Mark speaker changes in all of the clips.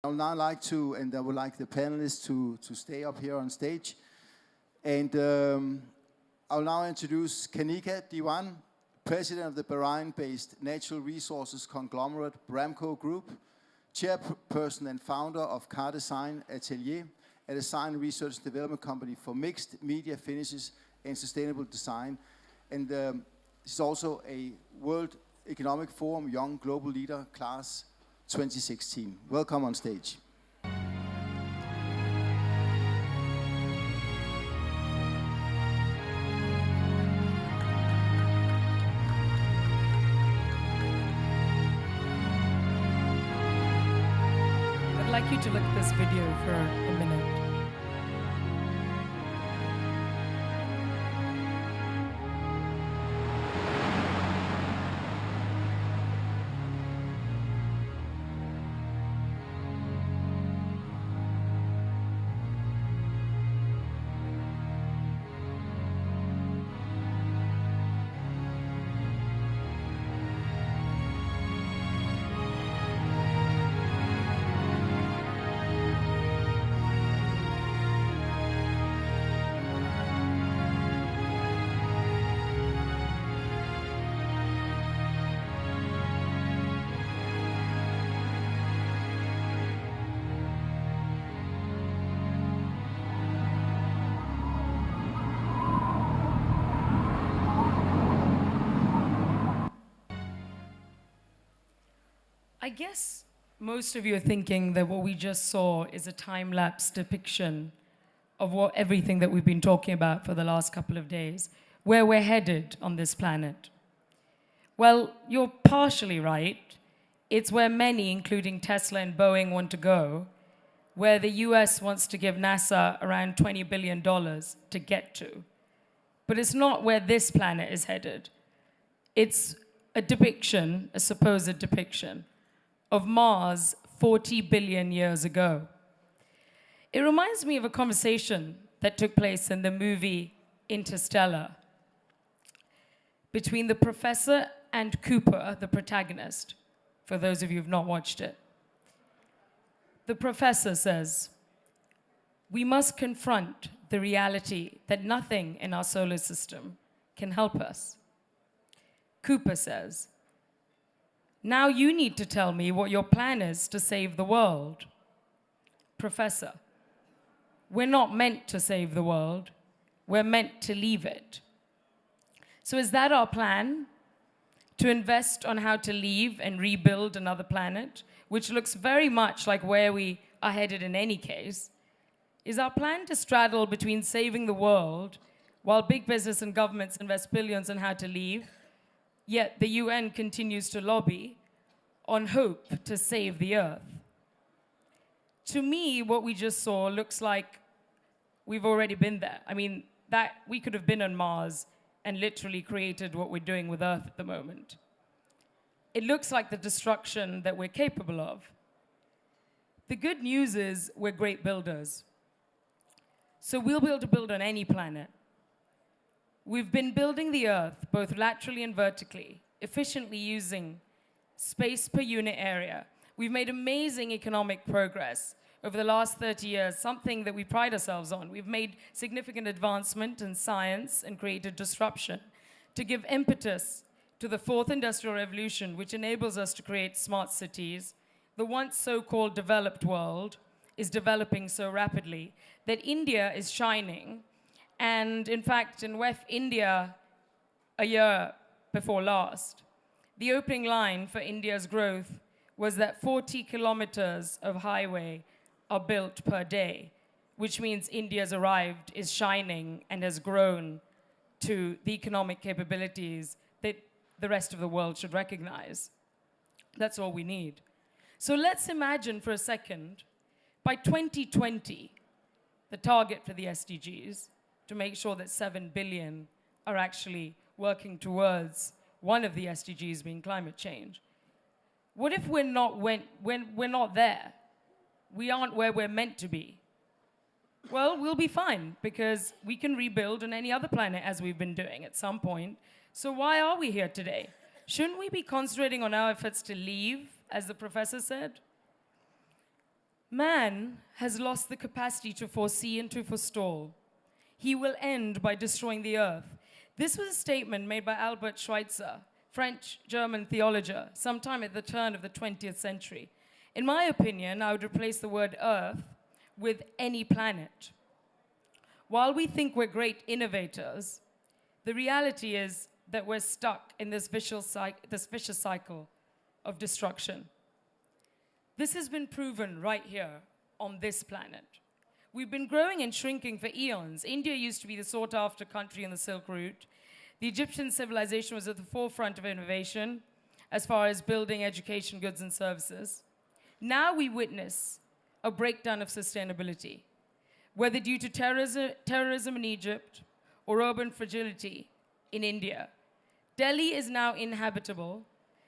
Speaker 1: I would now like to, and I would like the panelists to stay up here on stage. And I'll now introduce Kanika Dewan, President of the Bahrain-based natural resources conglomerate Bramco Group, chairperson and founder of Car Design Atelier, a design research and development company for mixed media finishes and sustainable design. And she's also a World Economic Forum Young Global Leader Class 2016. Welcome on stage.
Speaker 2: I'd like you to look at this video for a minute. I guess most of you are thinking that what we just saw is a time-lapse depiction of everything that we've been talking about for the last couple of days, where we're headed on this planet. Well, you're partially right. It's where many, including Tesla and Boeing, want to go, where the US wants to give NASA around $20 billion to get to. But it's not where this planet is headed. It's a depiction, a supposed depiction, of Mars 40 billion years ago. It reminds me of a conversation that took place in the movie Interstellar between the professor and Cooper, the protagonist, for those of you who've not watched it. The professor says, "We must confront the reality that nothing in our solar system can help us." Cooper says, "Now you need to tell me what your plan is to save the world." Professor, "We're not meant to save the world. We're meant to leave it." So is that our plan? To invest on how to leave and rebuild another planet, which looks very much like where we are headed in any case? Is our plan to straddle between saving the world while big business and governments invest billions on how to leave, yet the UN continues to lobby on hope to save the Earth? To me, what we just saw looks like we've already been there. I mean, that we could have been on Mars and literally created what we're doing with Earth at the moment. It looks like the destruction that we're capable of. The good news is we're great builders. So we'll be able to build on any planet. We've been building the Earth, both laterally and vertically, efficiently using space per unit area. We've made amazing economic progress over the last 30 years, something that we pride ourselves on. We've made significant advancement in science and created disruption to give impetus to the fourth industrial revolution, which enables us to create smart cities. The once so-called developed world is developing so rapidly that India is shining. And in fact, in WEF India, a year before last, the opening line for India's growth was that 40 kilometers of highway are built per day, which means India's arrived, is shining, and has grown to the economic capabilities that the rest of the world should recognize. That's all we need. So let's imagine for a second, by 2020, the target for the SDGs, to make sure that 7 billion are actually working towards one of the SDGs being climate change. What if we're not when we're not there? We aren't where we're meant to be. Well, we'll be fine because we can rebuild on any other planet as we've been doing at some point. So why are we here today? Shouldn't we be concentrating on our efforts to leave, as the professor said? Man has lost the capacity to foresee and to forestall. He will end by destroying the earth. This was a statement made by Albert Schweitzer, French-German theologian, sometime at the turn of the 20th century. In my opinion, I would replace the word earth with any planet. While we think we're great innovators, the reality is that we're stuck in this vicious cycle of destruction. This has been proven right here on this planet. We've been growing and shrinking for eons. India used to be the sought-after country on the Silk Route. The Egyptian civilization was at the forefront of innovation as far as building, education, goods, and services. Now we witness a breakdown of sustainability, whether due to terrorism in Egypt or urban fragility in India. Delhi is now inhabitable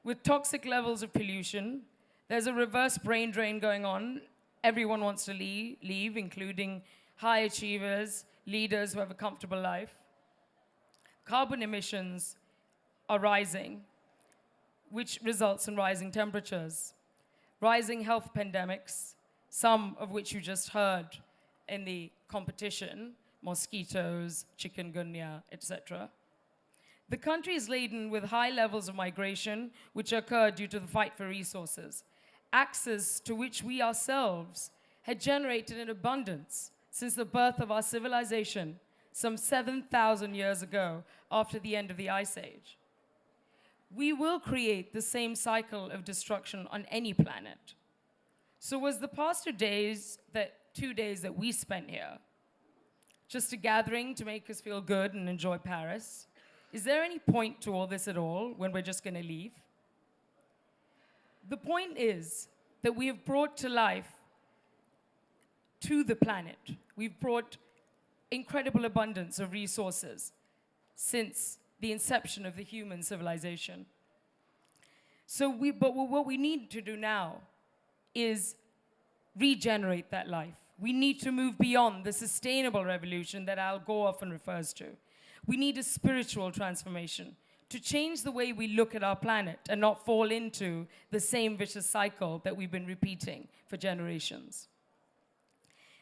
Speaker 2: with toxic levels of pollution. There's a reverse brain drain going on. Everyone wants to leave, including high achievers, leaders who have a comfortable life. Carbon emissions are rising, which results in rising temperatures, rising health pandemics, some of which you just heard in the competition, mosquitoes, chikungunya, etc. The country is laden with high levels of migration, which occur due to the fight for resources, access to which we ourselves had generated in abundance since the birth of our civilization some 7,000 years ago after the end of the Ice Age. We will create the same cycle of destruction on any planet. So was the past 2 days that we spent here just a gathering to make us feel good and enjoy Paris? Is there any point to all this at all when we're just going to leave? The point is that we have brought to life to the planet. We've brought incredible abundance of resources since the inception of the human civilization. But what we need to do now is regenerate that life. We need to move beyond the sustainable revolution that Al Gore often refers to. We need a spiritual transformation to change the way we look at our planet and not fall into the same vicious cycle that we've been repeating for generations.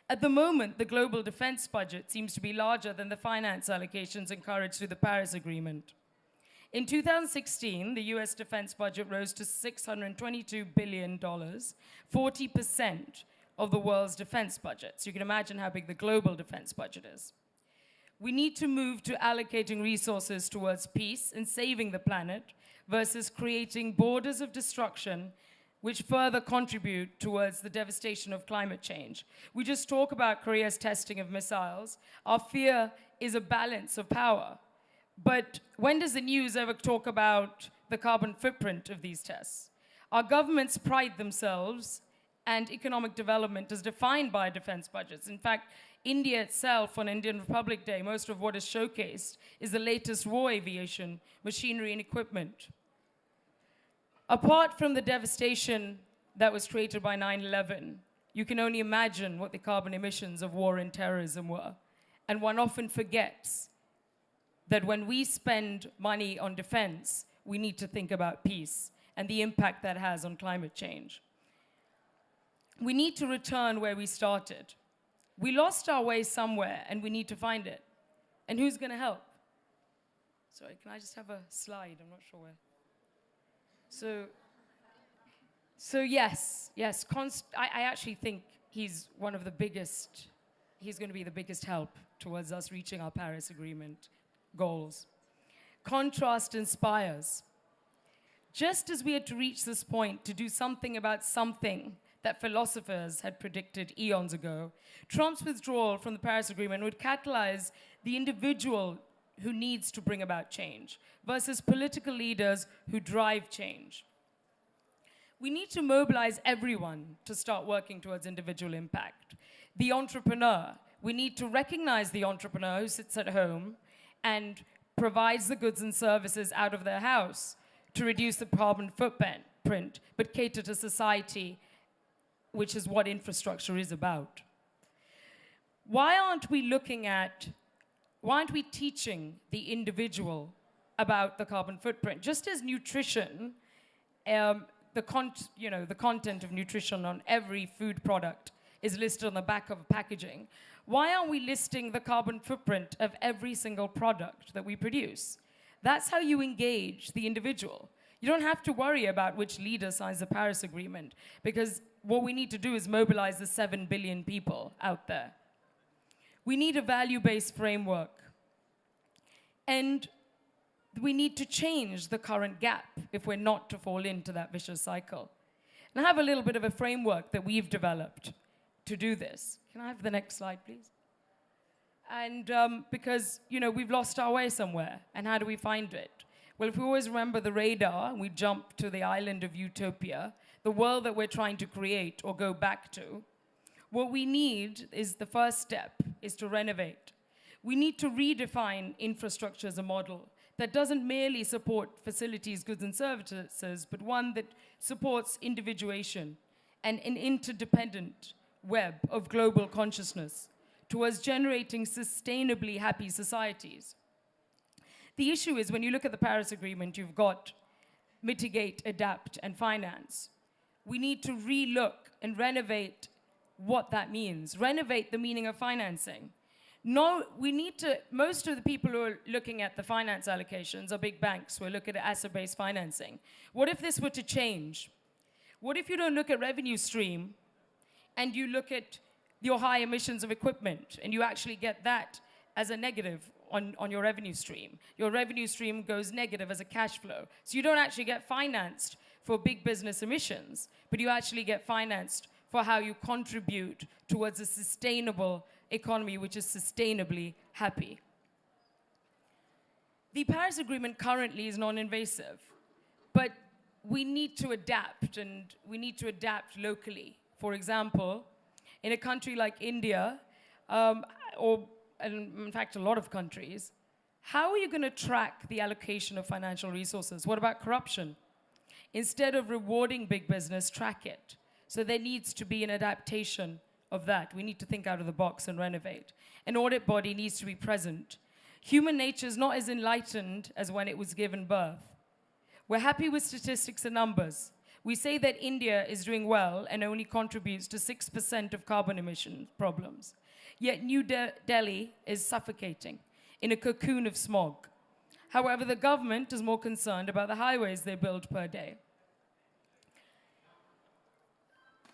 Speaker 2: At the moment, the global defense budget seems to be larger than the finance allocations encouraged through the Paris Agreement. In 2016, the US defense budget rose to $622 billion, 40% of the world's defense budget. So you can imagine how big the global defense budget is. We need to move to allocating resources towards peace and saving the planet versus creating borders of destruction which further contribute towards the devastation of climate change. We just talk about Korea's testing of missiles. Our fear is a balance of power. But when does the news ever talk about the carbon footprint of these tests? Our governments pride themselves, and economic development is defined by defense budgets. In fact, India itself, on Indian Republic Day, most of what is showcased is the latest war aviation, machinery, and equipment. Apart from the devastation that was created by 9/11, you can only imagine what the carbon emissions of war and terrorism were. And one often forgets that when we spend money on defense, we need to think about peace and the impact that has on climate change. We need to return where we started. We lost our way somewhere, and we need to find it. And who's going to help? Sorry, can I just have a slide? I'm not sure where. So yes, I actually think he's one of the biggest, he's going to be the biggest help towards us reaching our Paris Agreement goals. Contrast inspires. Just as we had to reach this point to do something about something that philosophers had predicted eons ago, Trump's withdrawal from the Paris Agreement would catalyze the individual who needs to bring about change versus political leaders who drive change. We need to mobilize everyone to start working towards individual impact. The entrepreneur, we need to recognize the entrepreneur who sits at home and provides the goods and services out of their house to reduce the carbon footprint, but cater to society, which is what infrastructure is about. Why aren't we teaching the individual about the carbon footprint? Just as nutrition, the content of nutrition on every food product is listed on the back of packaging, why aren't we listing the carbon footprint of every single product that we produce? That's how you engage the individual. You don't have to worry about which leader signs the Paris Agreement, because what we need to do is mobilize the 7 billion people out there. We need a value-based framework. And we need to change the current gap if we're not to fall into that vicious cycle. And I have a little bit of a framework that we've developed to do this. Can I have the next slide, please? And because, we've lost our way somewhere, and how do we find it? Well, if we always remember the radar, and we jump to the island of utopia, the world that we're trying to create or go back to, what we need is the first step, is to renovate. We need to redefine infrastructure as a model that doesn't merely support facilities, goods, and services, but one that supports individuation and an interdependent web of global consciousness towards generating sustainably happy societies. The issue is, when you look at the Paris Agreement, you've got mitigate, adapt, and finance. We need to relook and renovate what that means. Renovate the meaning of financing. No, we need to, most of the people who are looking at the finance allocations are big banks who are looking at asset-based financing. What if this were to change? What if you don't look at revenue stream and you look at your high emissions of equipment and you actually get that as a negative on your revenue stream? Your revenue stream goes negative as a cash flow. So you don't actually get financed for big business emissions, but you actually get financed for how you contribute towards a sustainable economy which is sustainably happy. The Paris Agreement currently is non-invasive, but we need to adapt, and we need to adapt locally. For example, in a country like India, or in fact a lot of countries, how are you going to track the allocation of financial resources? What about corruption? Instead of rewarding big business, track it. So there needs to be an adaptation of that. We need to think out of the box and renovate. An audit body needs to be present. Human nature is not as enlightened as when it was given birth. We're happy with statistics and numbers. We say that India is doing well and only contributes to 6% of carbon emission problems. Yet New Delhi is suffocating in a cocoon of smog. However, the government is more concerned about the highways they build per day.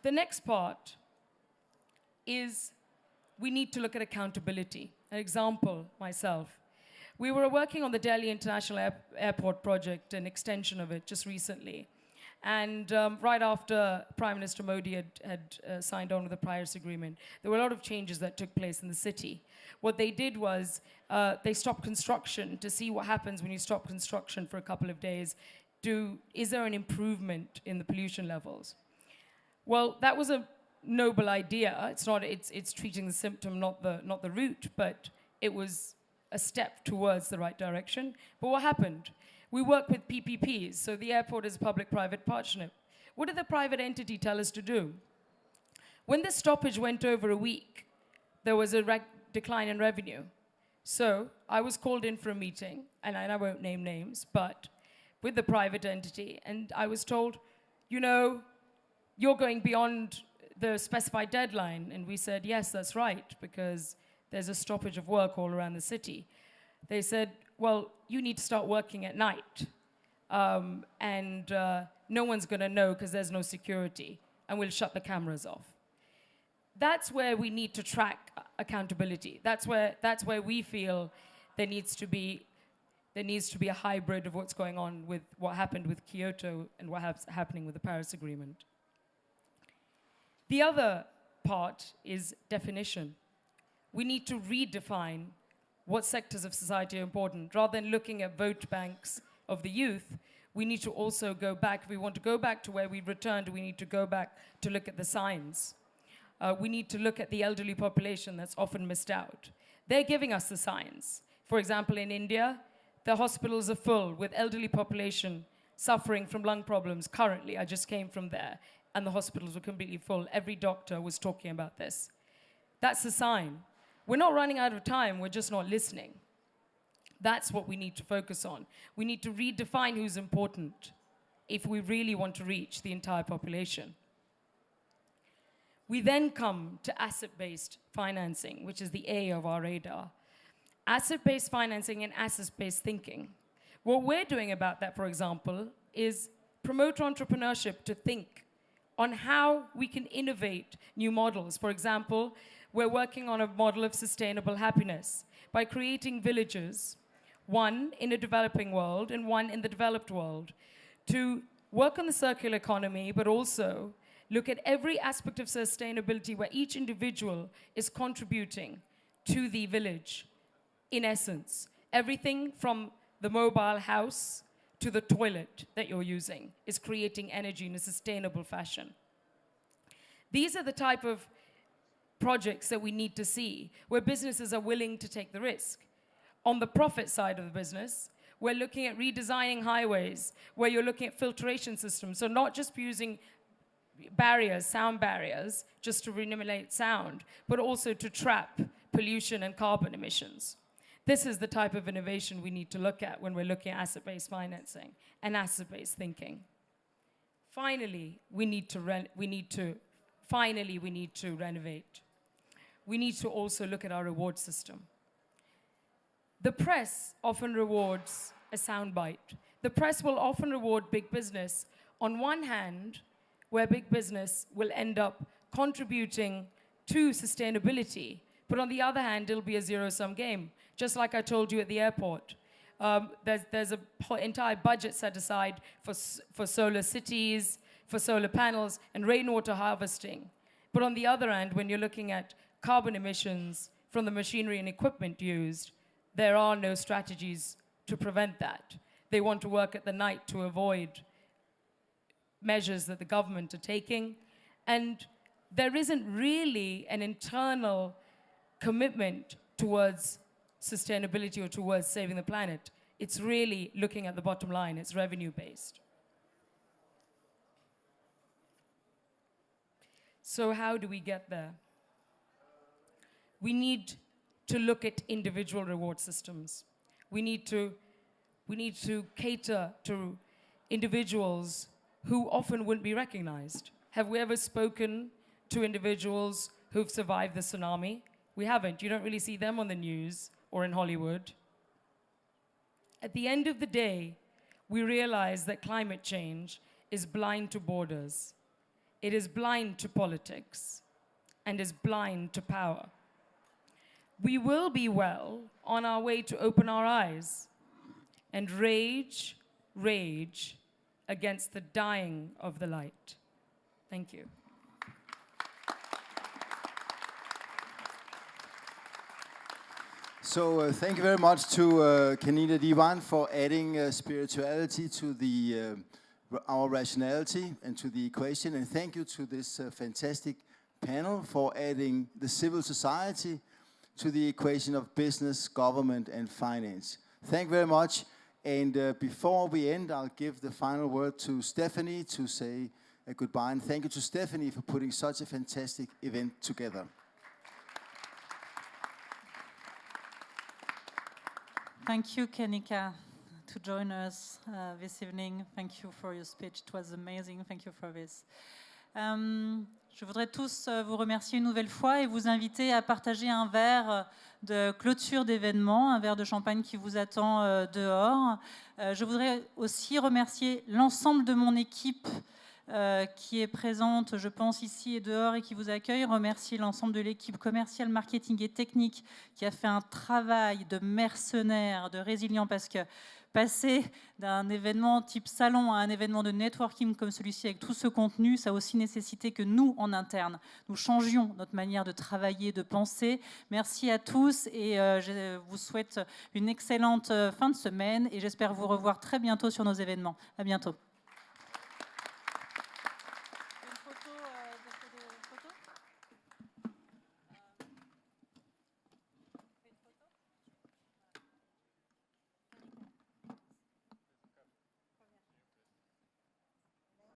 Speaker 2: The next part is we need to look at accountability. An example, myself. We were working on the Delhi International Airport project, an extension of it, just recently. And right after Prime Minister Modi had signed on with the Paris Agreement, there were a lot of changes that took place in the city. What they did was they stopped construction to see what happens when you stop construction for a couple of days. Is there an improvement in the pollution levels? Well, that was a noble idea. It's treating the symptom, not the root, but it was a step towards the right direction. But what happened? We work with PPPs, so the airport is a public-private partnership. What did the private entity tell us to do? When the stoppage went over a week, there was a decline in revenue. So I was called in for a meeting, and I won't name names, but with the private entity, and I was told, you're going beyond the specified deadline. And we said, yes, that's right, because there's a stoppage of work all around the city. They said, well, you need to start working at night. And no one's going to know because there's no security. And we'll shut the cameras off. That's where we need to track accountability. That's where we feel there needs to be a hybrid of what's going on with what happened with Kyoto and what's happening with the Paris Agreement. The other part is definition. We need to redefine what sectors of society are important. Rather than looking at vote banks of the youth, we need to also go back. If we want to go back to where we returned, we need to go back to look at the signs. We need to look at the elderly population that's often missed out. They're giving us the signs. For example, in India, the hospitals are full with elderly population suffering from lung problems currently. I just came from there, and the hospitals were completely full. Every doctor was talking about this. That's a sign. We're not running out of time, we're just not listening. That's what we need to focus on. We need to redefine who's important. if we really want to reach the entire population. We then come to asset-based financing, which is the A of our radar. Asset-based financing and asset-based thinking. What we're doing about that, for example, is promote entrepreneurship to think on how we can innovate new models. For example, we're working on a model of sustainable happiness by creating villages, one in a developing world and one in the developed world, to work on the circular economy, but also look at every aspect of sustainability where each individual is contributing to the village. In essence, everything from the mobile house to the toilet that you're using is creating energy in a sustainable fashion. These are the type of projects that we need to see, where businesses are willing to take the risk. On the profit side of the business, we're looking at redesigning highways, where you're looking at filtration systems, so not just using barriers, sound barriers, just to eliminate sound, but also to trap pollution and carbon emissions. This is the type of innovation we need to look at when we're looking at asset-based financing and asset-based thinking. Finally, we need to renovate. We need to also look at our reward system. The press often rewards a soundbite. The press will often reward big business on one hand, where big business will end up contributing to sustainability, but on the other hand, it'll be a zero-sum game. Just like I told you at the airport, there's an entire budget set aside for solar cities, for solar panels, and rainwater harvesting. But on the other hand, when you're looking at carbon emissions from the machinery and equipment used, there are no strategies to prevent that. They want to work at the night to avoid measures that the government are taking, and there isn't really an internal commitment towards sustainability or towards saving the planet. It's really looking at the bottom line. It's revenue-based. So how do we get there? We need to look at individual reward systems. We need to cater to individuals who often wouldn't be recognized. Have we ever spoken to individuals who've survived the tsunami? We haven't. You don't really see them on the news or in Hollywood. At the end of the day, we realize that climate change is blind to borders. It is blind to politics and is blind to power. We will be well on our way to open our eyes and rage against the dying of the light. Thank you.
Speaker 1: So thank you very much to Kanika Dewan for adding spirituality to our rationality and to the equation. And thank you to this fantastic panel for adding the civil society to the equation of business, government, and finance. Thank you very much. And before we end, I'll give the final word to Stephanie to say goodbye. And thank you to Stephanie for putting such a fantastic event together.
Speaker 3: Thank you, Kanika, to join us this evening. Thank you for your speech. It was amazing. Thank you for this. Je voudrais tous vous remercier une nouvelle fois et vous inviter à partager un verre de clôture d'événement, un verre de champagne qui vous attend dehors. Je voudrais aussi remercier l'ensemble de mon équipe qui est présente, je pense, ici et dehors et qui vous accueille. Remercier l'ensemble de l'équipe commerciale, marketing et technique qui a fait un travail de mercenaires, de résilients, parce que passer d'un événement type salon à un événement de networking comme celui-ci avec tout ce contenu, ça a aussi nécessité que nous, en interne, nous changions notre manière de travailler, de penser. Merci à tous et je vous souhaite une excellente fin de semaine et j'espère vous revoir très bientôt sur nos événements. À bientôt.